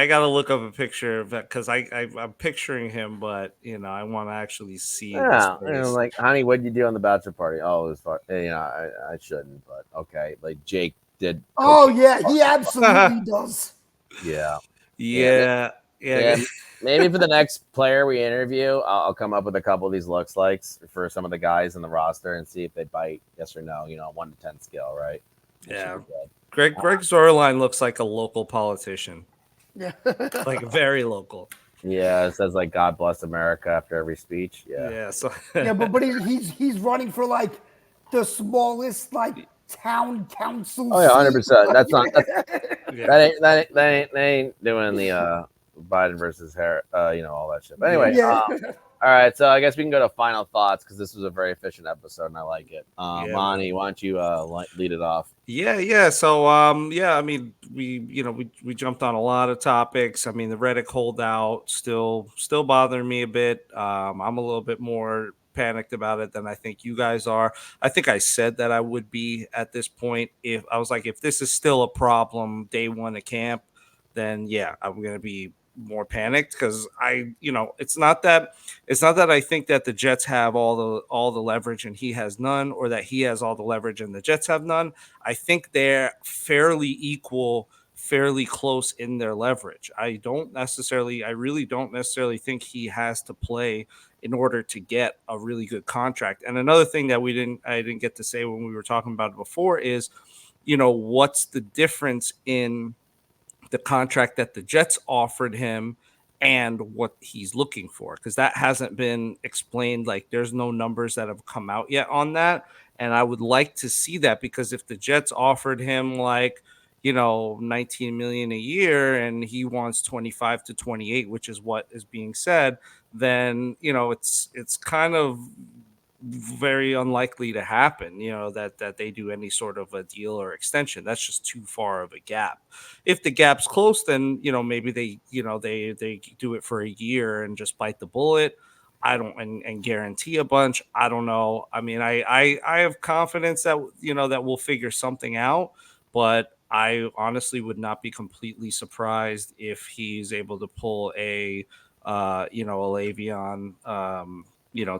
gotta look up a picture of that because I'm picturing him, but I want to actually see this Yeah, face. like, honey, what did you do on the bachelor party? Oh, it was fun. I shouldn't, but okay. Like Jake did. Oh yeah, he absolutely does. Yeah. Yeah. Maybe for the next player we interview, I'll come up with a couple of these looks likes for some of the guys in the roster and see if they bite yes or no. 1 to 10 scale, right? Yeah. Greg Zorline looks like a local politician. Yeah. Like very local. Yeah, it says like God bless America after every speech. Yeah. Yeah. So Yeah, but he's running for like the smallest like town council. Oh yeah, 100%. That's not yeah. that ain't doing the Biden versus Harris, all that shit. But anyway, Yeah. all right. So I guess we can go to final thoughts because this was a very efficient episode and I like it. Monty, why don't you lead it off? Yeah. So, I mean, we jumped on a lot of topics. I mean, the Reddick holdout still bothering me a bit. I'm a little bit more panicked about it than I think you guys are. I think I said that I would be at this point. If I was like, if this is still a problem day one of camp, then yeah, I'm going to be more panicked because it's not that I think that the Jets have all the leverage and he has none, or that he has all the leverage and the Jets have none. I think they're fairly equal, fairly close in their leverage. I really don't necessarily think he has to play in order to get a really good contract. And another thing that I didn't get to say when we were talking about it before is, what's the difference in the contract that the Jets offered him and what he's looking for, because that hasn't been explained. Like there's no numbers that have come out yet on that. And I would like to see that, because if the Jets offered him like, 19 million a year and he wants 25 to 28, which is what is being said, then, it's kind of very unlikely to happen, that they do any sort of a deal or extension. That's just too far of a gap. If the gap's close, then, maybe they do it for a year and just bite the bullet. I don't and guarantee a bunch. I don't know. I mean, I have confidence that, that we'll figure something out, but I honestly would not be completely surprised if he's able to pull a Le'Veon,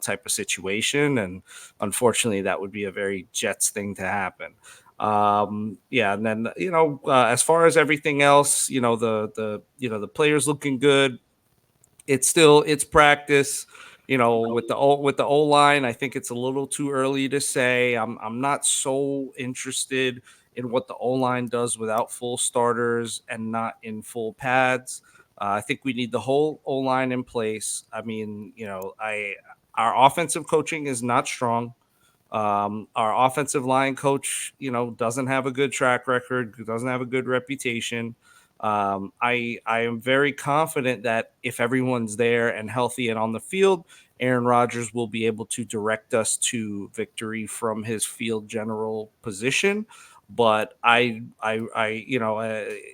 type of situation. And unfortunately, that would be a very Jets thing to happen. And then, as far as everything else, the players looking good. It's practice, with the O line. I think it's a little too early to say. I'm not so interested in what the O line does without full starters and not in full pads. I think we need the whole O line in place. I mean, our offensive coaching is not strong. Our offensive line coach, doesn't have a good track record, doesn't have a good reputation. I am very confident that if everyone's there and healthy and on the field, Aaron Rodgers will be able to direct us to victory from his field general position. But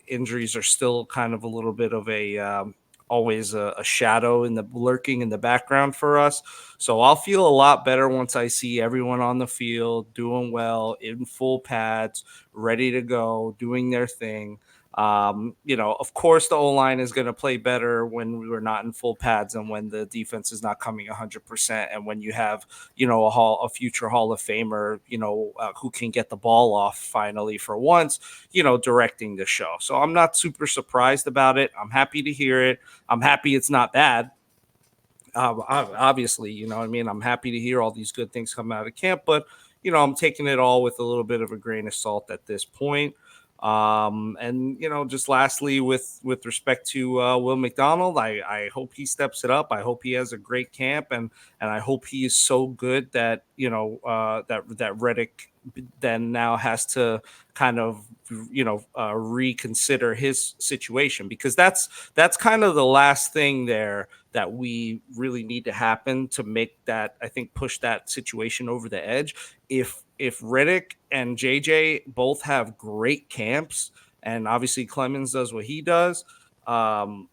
injuries are still kind of a little bit of always a shadow lurking in the background for us. So I'll feel a lot better once I see everyone on the field doing well, in full pads, ready to go, doing their thing. Of course, the O-line is going to play better when we're not in full pads and when the defense is not coming 100%, and when you have, a future Hall of Famer, who can get the ball off finally for once, directing the show. So I'm not super surprised about it. I'm happy to hear it. I'm happy it's not bad. Obviously, I'm happy to hear all these good things come out of camp, but, I'm taking it all with a little bit of a grain of salt at this point. Just lastly, with respect to Will McDonald, I hope he steps it up. I hope he has a great camp, and I hope he is so good that that Reddick then now has to kind of reconsider his situation, because that's kind of the last thing there that we really need to happen to make that, I think, push that situation over the edge. If Reddick and JJ both have great camps, and obviously Clemons does what he does, Will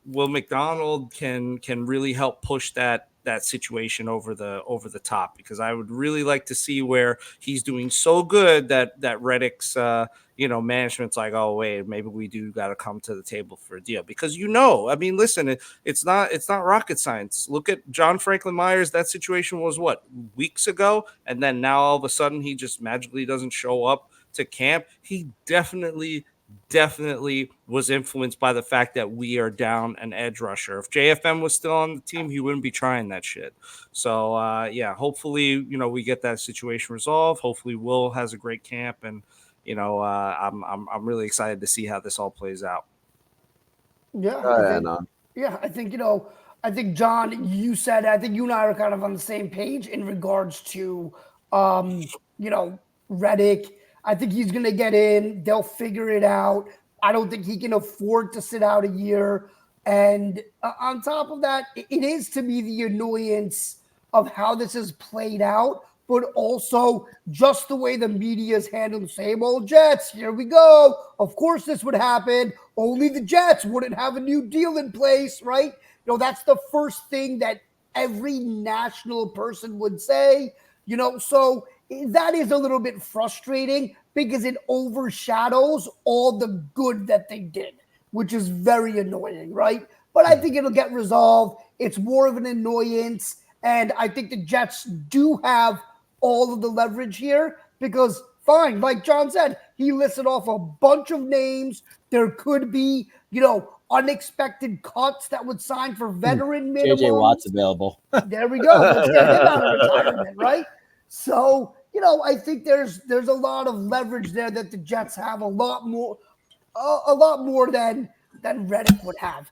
McDonald can really help push that that situation over the top, because I would really like to see where he's doing so good that Reddick's management's like, oh wait, maybe we do got to come to the table for a deal, because I mean, listen, it's not rocket science. Look at John Franklin Myers. That situation was what, weeks ago, and then now all of a sudden he just magically doesn't show up to camp. He definitely was influenced by the fact that we are down an edge rusher. If JFM was still on the team, he wouldn't be trying that shit. So hopefully, we get that situation resolved. Hopefully Will has a great camp, and I'm really excited to see how this all plays out. I think John, you said, I think you and I are kind of on the same page in regards to Reddick. I think he's going to get in. They'll figure it out. I don't think he can afford to sit out a year. And on top of that, it is to me the annoyance of how this has played out, but also just the way the media is handling the same old Jets. Here we go. Of course this would happen. Only the Jets wouldn't have a new deal in place, right? That's the first thing that every national person would say, so that is a little bit frustrating because it overshadows all the good that they did, which is very annoying, right? But I think it'll get resolved. It's more of an annoyance. And I think the Jets do have all of the leverage here because, fine, like John said, he listed off a bunch of names. There could be, unexpected cuts that would sign for veteran minimums. JJ Watt's available. There we go. Let's get him out of retirement, right? So, I think there's a lot of leverage there that the Jets have, a lot more than Reddick would have.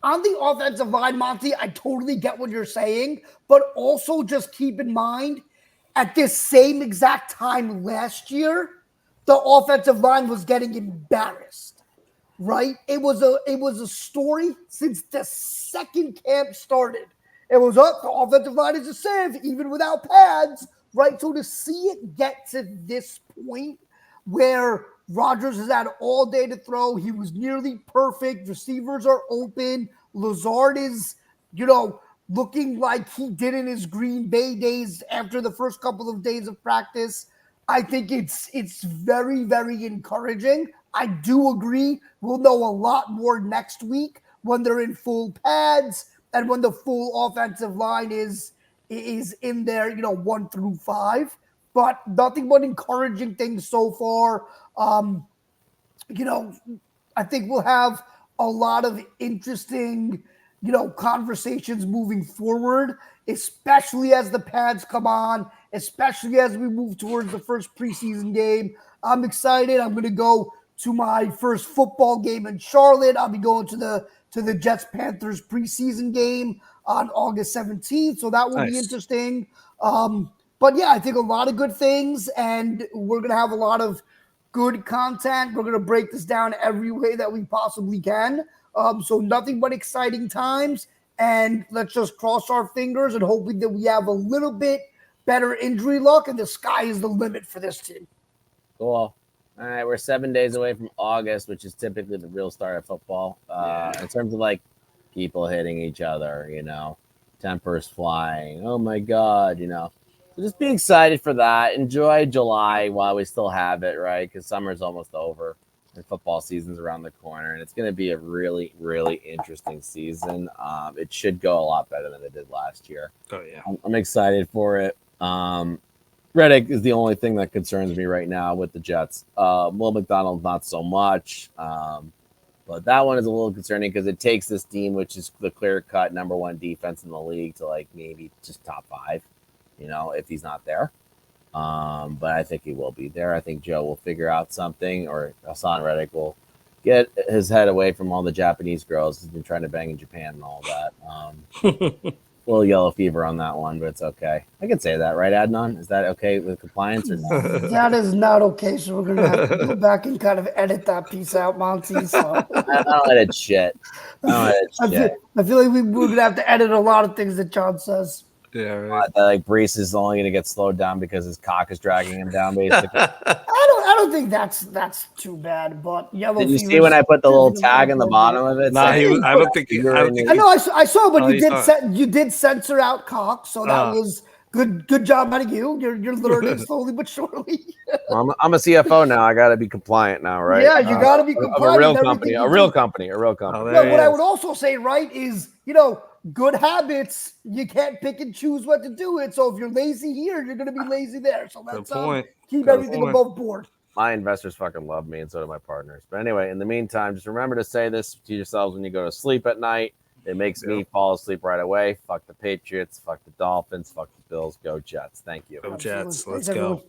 On the offensive line, Monty, I totally get what you're saying, but also just keep in mind, at this same exact time last year, the offensive line was getting embarrassed, right? It was a story since the second camp started. It was up. The offensive line is a sieve, even without pads, right? So to see it get to this point where Rodgers has had all day to throw, he was nearly perfect. Receivers are open. Lazard is, looking like he did in his Green Bay days after the first couple of days of practice. I think it's very, very encouraging. I do agree. We'll know a lot more next week when they're in full pads and when the full offensive line is in there, 1 through 5. But nothing but encouraging things so far. I think we'll have a lot of interesting, conversations moving forward, especially as the pads come on, especially as we move towards the first preseason game. I'm excited. I'm going to go to my first football game in Charlotte. I'll be going to the Jets-Panthers preseason game on August 17th. So that will be interesting. But yeah, I think a lot of good things, and we're going to have a lot of good content. We're going to break this down every way that we possibly can. So nothing but exciting times, and let's just cross our fingers and hoping that we have a little bit better injury luck, and the sky is the limit for this team. Cool. All right, we're 7 days away from August, which is typically the real start of football. In terms of like people hitting each other, tempers flying. Oh my God, So just be excited for that. Enjoy July while we still have it, right? Because summer's almost over and football season's around the corner, and it's going to be a really, really interesting season. It should go a lot better than it did last year. Oh yeah, I'm excited for it. Reddick is the only thing that concerns me right now with the Jets. Will McDonald, not so much. But that one is a little concerning because it takes this team, which is the clear-cut number one defense in the league, to like maybe just top 5, if he's not there. But I think he will be there. I think Joe will figure out something, or Hasson Reddick will get his head away from all the Japanese girls he's been trying to bang in Japan and all that. A little yellow fever on that one, but it's okay. I can say that, right, Adnan? Is that okay with compliance or not? That is not okay, so we're going to have to go back and kind of edit that piece out, Monty. So. I don't edit shit. I feel like we're going to have to edit a lot of things that John says. Yeah, right. Like Brees is only going to get slowed down because his cock is dragging him down, basically. I I don't think that's too bad. But yellow. Did you see fever's when I put the little tag in the appropriate. bottom of it? Nah, saying- he was. I don't think. I know. I saw, but Oh, you you did. saw You did censor out cock, so that was good. Good job out of you. You're learning slowly but surely. Well, I'm a CFO now. I got to be compliant now, right? Yeah, you got to be Of compliant. a real with company. everything A you real do. company. A real company. Oh, No, there what he I is. would also say, right, is good habits. You can't pick and choose what to do it. So if you're lazy here, you're going to be lazy there. So Good let's point. keep Good everything point. above board. My investors fucking love me, and so do my partners. But anyway, in the meantime, just remember to say this to yourselves when you go to sleep at night. It makes me fall asleep right away. Fuck the Patriots. Fuck the Dolphins. Fuck the Bills. Go Jets. Thank you. Go Jets. Absolutely. Let's Thanks, go. everyone.